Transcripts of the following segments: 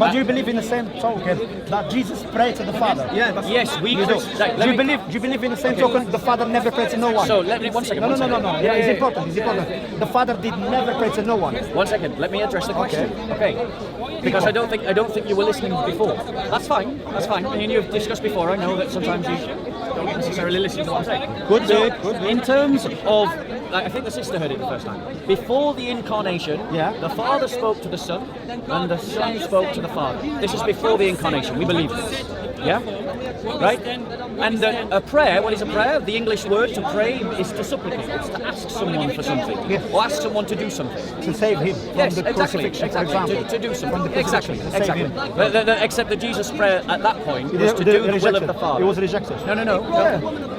But do you believe in the same token that Jesus prayed to the Father? Yeah, that's Yes, we You do. Do you believe in the same token the Father never prayed to no one? So let me 1 second. No. Yeah, It's important. It's important. The Father did never pray to no one. 1 second. Let me address the question. Okay. Because I don't think you were listening before. That's fine. That's fine. And you've discussed before. I know that sometimes you don't necessarily listen to what I'm saying. Could be. In terms of, I think the sister heard it the first time. Before the incarnation, Yeah. the Father spoke to the Son, and the Son spoke to the Father. This is before the incarnation. We believe this. Yeah? Right? And a prayer, what is a prayer? The English word to pray is to supplicate. It's to ask someone for something. Yes. Or ask someone to do something. To save him from Yes, the exactly. crucifixion, for example. To do something. From the Exactly. crucifixion, to save Exactly. him. Except that Jesus' prayer at that point was to do the will of the Father. It was rejected.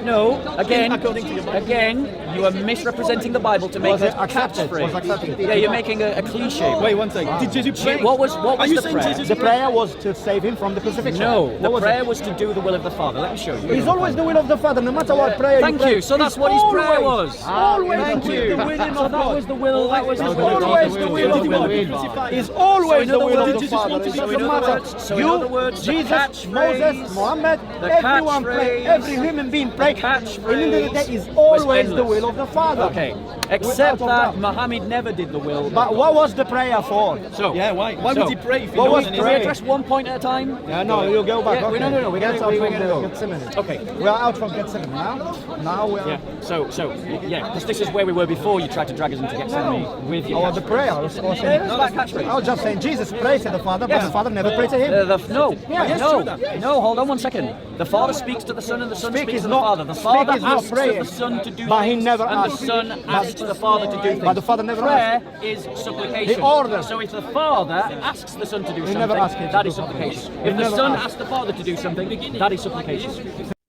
No. Again, you are misrepresenting the Bible to make Was it a accepted? catchphrase. Was accepted. Yeah, you're making a cliche. Wait 1 second. Did Jesus pray? What was Are you the saying prayer? Jesus The prayer was to save him from the crucifixion. No, the What was prayer it? was to do the will of the Father. Let me show you. It's always the will of the Father, no matter what prayer Thank pray. you. So that's It's what his prayer always- was. Always Thank the you. willing So of that God. was the will. That was his will. Always the will of God. It's always the will of the Father. It doesn't matter. in other words, the Jesus, catchphrase- Moses, Muhammad, the everyone pray. catchphrase- Every human being pray. catchphrase In the end of the day, is was always the endless. will of the Father. Okay. Except Without that doubt. Muhammad never did the will. But what was the prayer for? So Yeah, why? Why So, would he pray if he what knows was in can his we prayer? address one point at a time? Yeah, no, you'll go back. Yeah, okay. no, We we're get gonna- out we're from gonna the go. Gethsemane. Okay. We are out from Gethsemane now. Now we are. Yeah. Because this is where we were before you tried to drag us into Gethsemane with you. Oh, the prayer. I was saying. Yeah, that's catchphrase. I was just saying Jesus prayed to the Father, but Yes. the Father never prayed to him. No, hold on 1 second. The Father speaks to the Son and the Son Speak speaks is to not- the Father. The speak Father is not asks praying. the Son to do But he things, never and asks. the Son asks the Father to do things. But the Father never Prayer is supplication. He orders. So if the Father asks the Son to do He something, never asks him to that do is supplication. something. If He the never Son asks. asks the Father to do something, that is supplication.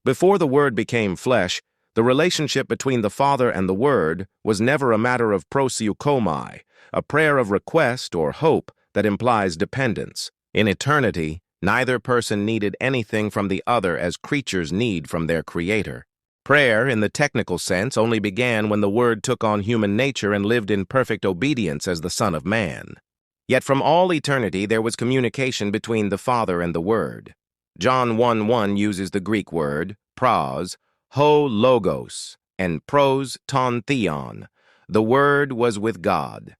Before the Word became flesh, the relationship between the Father and the Word was never a matter of proseuchomai, a prayer of request or hope that implies dependence. In eternity, neither person needed anything from the other as creatures need from their Creator. Prayer, in the technical sense, only began when the Word took on human nature and lived in perfect obedience as the Son of Man. Yet from all eternity there was communication between the Father and the Word. John 1:1 uses the Greek word, pros, ho logos, and pros ton theon. The Word was with God.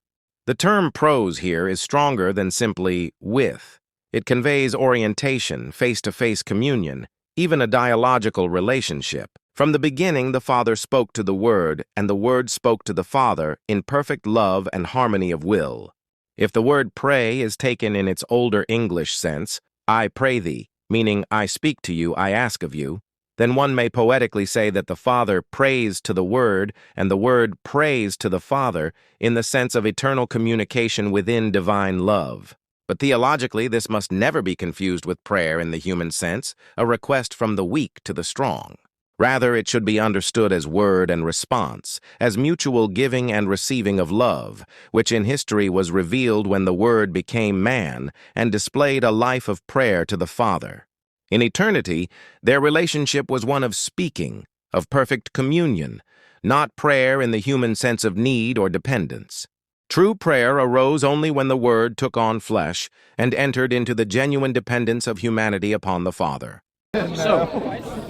The term pros here is stronger than simply with. It conveys orientation, face-to-face communion, even a dialogical relationship. From the beginning, the Father spoke to the Word, and the Word spoke to the Father in perfect love and harmony of will. If the word pray is taken in its older English sense, I pray thee, meaning I speak to you, I ask of you, then one may poetically say that the Father prays to the Word and the Word prays to the Father in the sense of eternal communication within divine love. But theologically, this must never be confused with prayer in the human sense, a request from the weak to the strong. Rather, it should be understood as word and response, as mutual giving and receiving of love, which in history was revealed when the Word became man and displayed a life of prayer to the Father. In eternity, their relationship was one of speaking, of perfect communion, not prayer in the human sense of need or dependence. True prayer arose only when the Word took on flesh and entered into the genuine dependence of humanity upon the Father. So,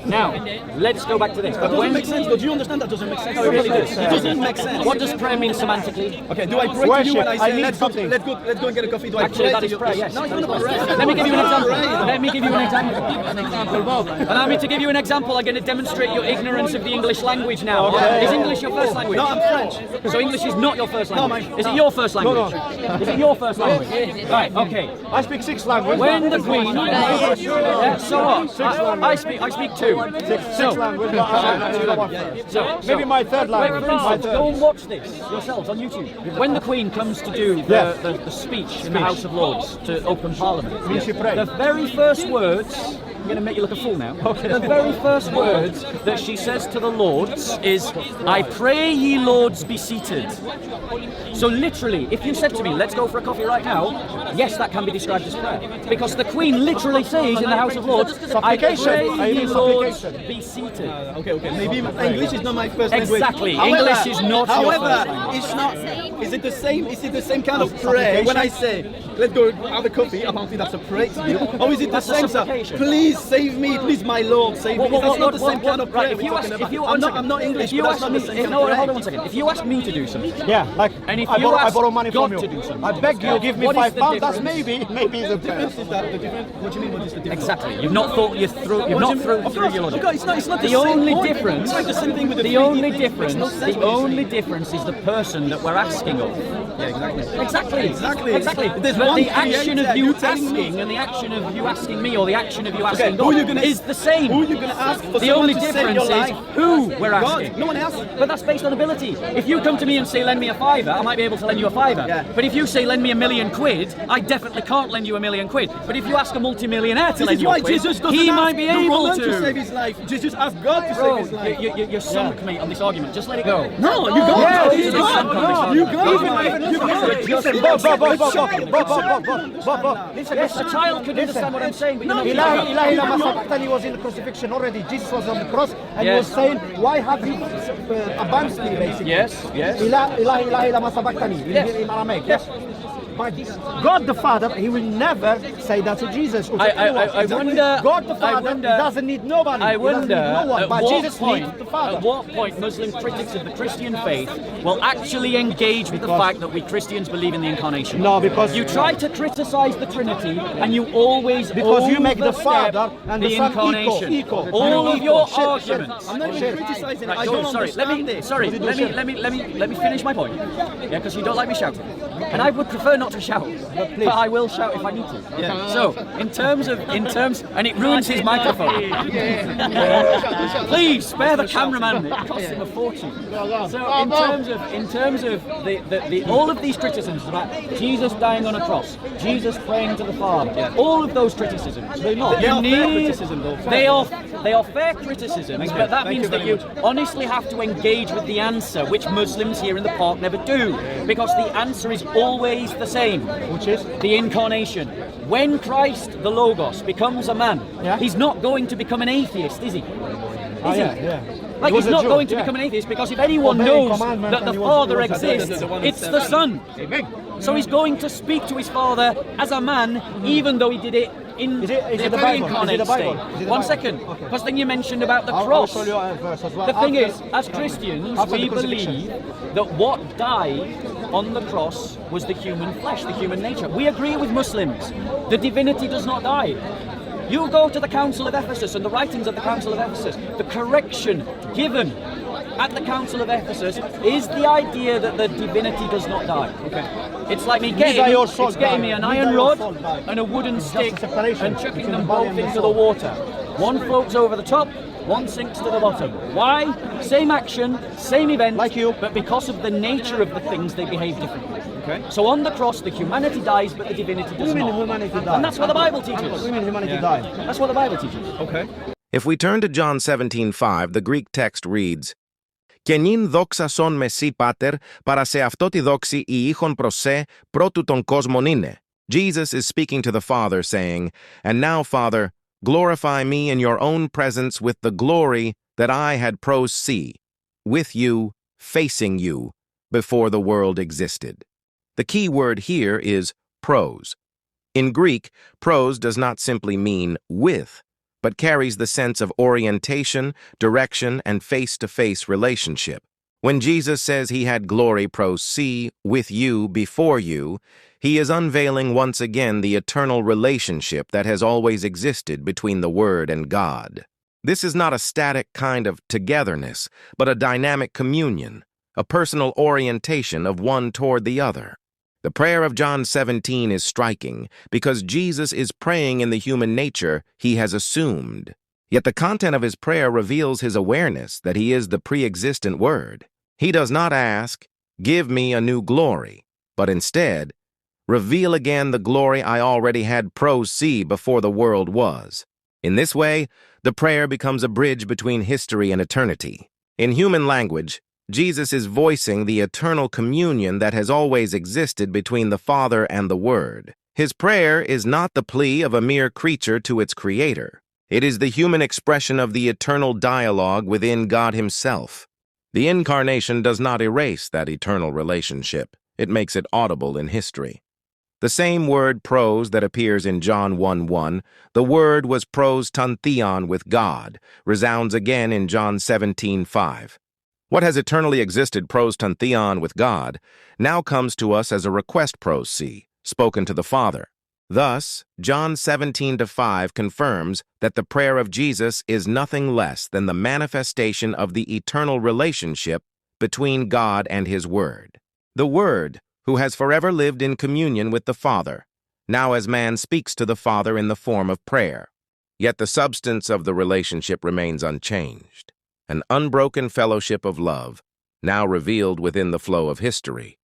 now, let's go back to this. That doesn't make sense, though. Do you understand that doesn't make sense? No, it really does. It doesn't make sense. What does prayer mean semantically? Okay, do I pray to Worship. you when I I say need let's go something. let's go and get a coffee? Do I Actually, pray that to is you? prayer, yes. No, it's not prayer. Let me give you an example. Right. Let me give you an example. Allow me to give you an example. I'm going to demonstrate your ignorance of the English language now. Okay. Is English your first language? No, I'm French. So English is not your first language? No, Is it your first language? No. Is it your first language? Right, okay. I speak 6 languages. When the Queen... Yeah, so what? I speak 2. Six languages. Maybe my third language. For instance, go and watch this yourselves on YouTube. When the Queen comes to do the speech in the House of Lords to open Parliament, We should pray. the very first words, I'm going to make you look a fool now, the very first words that she says to the Lords is, I pray ye Lords be seated. So literally, if you said to me, let's go for a coffee right now, yes, that can be described as prayer. Because the Queen literally says in the House of Lords, I pray ye Lords be seated. Okay. Maybe English is not my first language. Exactly. English is not your However, first language. Is it the same? Is it the same kind of prayer when I say, "Let's go have a coffee"? I don't think that's a prayer to you. Or is it the That's a same? Sir, supplication. please save me, please, my Lord, save me. That's not the same kind of prayer. Right, if you we're ask, talking if you, about. I'm not English, if you but that's ask not me, the same kind no, of prayer. hold on one second. If you ask me to do something, Yeah, like and if I you ask borrow money God from to you. do something, I beg you, give me what is £5. the That's difference? maybe it's a prayer. Is that the difference? What do you mean? What is the difference? Exactly. You've not thought you through. You've not through your logic. Okay, it's not The the same only point. difference. It's like the same thing with the The 3D only thing. difference. Makes no sense The what you're only saying. difference is the person that we're asking of. Yeah, exactly. Exactly. Exactly. There's But one the action creator, of you you telling me. asking and the action of you asking me, or the action of you Okay, asking who God, you gonna, is the same. Who are you going to ask for The someone only to save difference your is life? who we're God. asking. No one else. But that's based on ability. If you come to me and say, lend me a fiver, I might be able to lend you a fiver. Yeah. But if you say, lend me £1,000,000, I definitely can't lend you £1,000,000. But if you ask a multi-millionaire to This lend is you why a quid, Jesus doesn't he ask might be the able woman to save to. his life. Jesus asked God to Bro, save his life. you're sunk, mate, on this argument. Just let it go. No, you go. Yeah, you it's go. not. You go. Listen, Bob. Listen, Yes, a child could understand what I'm saying, but you're not Ilahi lama sabaqtani was in the crucifixion already. Jesus was on the cross and he was Yes. saying, why have you abandoned me, basically? Yes, yes. Ilahi lama sabaqtani in Aramaic. Yes. But God the Father, he will never say that to Jesus. I wonder. God the I Father, wonder, he doesn't need nobody. I He doesn't wonder need no one. at But what Jesus point, needs the Father. at what point Muslim critics of the Christian faith will actually engage with the fact that we Christians believe in the incarnation. No, because You try to criticize the Trinity and you always Because you make the overstep Father and the the Son incarnation. equal. All of Equal. your Shit. arguments. I'm not even criticizing it. Right, I so, don't sorry, let understand me, it. sorry, let me finish my point. Yeah, because you don't like me shouting, and I would prefer not to shout, but I will shout if I need to. Yeah. So, in terms, and it ruins his microphone. Please spare the cameraman. It costs him a fortune. So, in terms of the all of these criticisms about Jesus dying on a cross, Jesus praying to the Father, all of those criticisms, They are fair criticism, though. they are fair criticisms, but that means that you honestly have to engage with the answer, which Muslims here in the park never do, because the answer is always the same, Which is? the incarnation. When Christ, the Logos, becomes a man, Yeah. he's not going to become an atheist, is he? Is he? Yeah. Like, He was he's a not Jew, going to yeah. become an atheist, because if anyone Obeying knows commandments that the and he Father was exists, the one that it's said the that. Son. So he's going to speak to his Father as a man, even though he did it in Is it the the very Bible? incarnate Is it the Bible? state. Is it the One Bible? second, Okay. because then you mentioned about the I'll cross. show you a verse as well. The thing After- is, as Christians, after we the crucifixion. believe that what died on the cross was the human flesh, the human nature. We agree with Muslims. The divinity does not die. You go to the Council of Ephesus and the writings of the Council of Ephesus, the correction given at the Council of Ephesus is the idea that the divinity does not die. Okay. It's like me Neither your soul it's getting me die. an Neither iron your rod soul die. and a wooden It's just stick a separation and chucking between them the body both and the into the soul. water. One floats over the top, one sinks to the bottom. Why? Same action, same event, Like you. but because of the nature of the things, they behave differently. Okay. So on the cross, the humanity dies, but the divinity does Women not. humanity die. And that's what the Bible teaches. Women humanity die. That's what the Bible teaches. Okay. If we turn to John 17:5, the Greek text reads, «Και νυν δόξασον με σοι, Πάτερ, παρά σε αυτό τη δόξη η ήχον προς σε, πρώτου των κόσμων είναι». Jesus is speaking to the Father, saying, «And now, Father, glorify me in your own presence with the glory that I had pros see, with you, facing you, before the world existed». The key word here is pros. In Greek, pros does not simply mean with, but carries the sense of orientation, direction, and face-to-face relationship. When Jesus says he had glory pros see, with you, before you, he is unveiling once again the eternal relationship that has always existed between the Word and God. This is not a static kind of togetherness, but a dynamic communion, a personal orientation of one toward the other. The prayer of John 17 is striking because Jesus is praying in the human nature he has assumed. Yet the content of his prayer reveals his awareness that he is the pre-existent Word. He does not ask, "Give me a new glory," but instead, "Reveal again the glory I already had pros see before the world was." In this way, the prayer becomes a bridge between history and eternity. In human language, Jesus is voicing the eternal communion that has always existed between the Father and the Word. His prayer is not the plea of a mere creature to its creator. It is the human expression of the eternal dialogue within God himself. The incarnation does not erase that eternal relationship. It makes it audible in history. The same word pros that appears in John 1:1, the word was pros ton theon with God, resounds again in John 17:5. What has eternally existed pros ton theon with God now comes to us as a request pros si, spoken to the Father. Thus, John 17:5 confirms that the prayer of Jesus is nothing less than the manifestation of the eternal relationship between God and His Word. The Word, who has forever lived in communion with the Father, now as man speaks to the Father in the form of prayer. Yet the substance of the relationship remains unchanged, an unbroken fellowship of love, now revealed within the flow of history.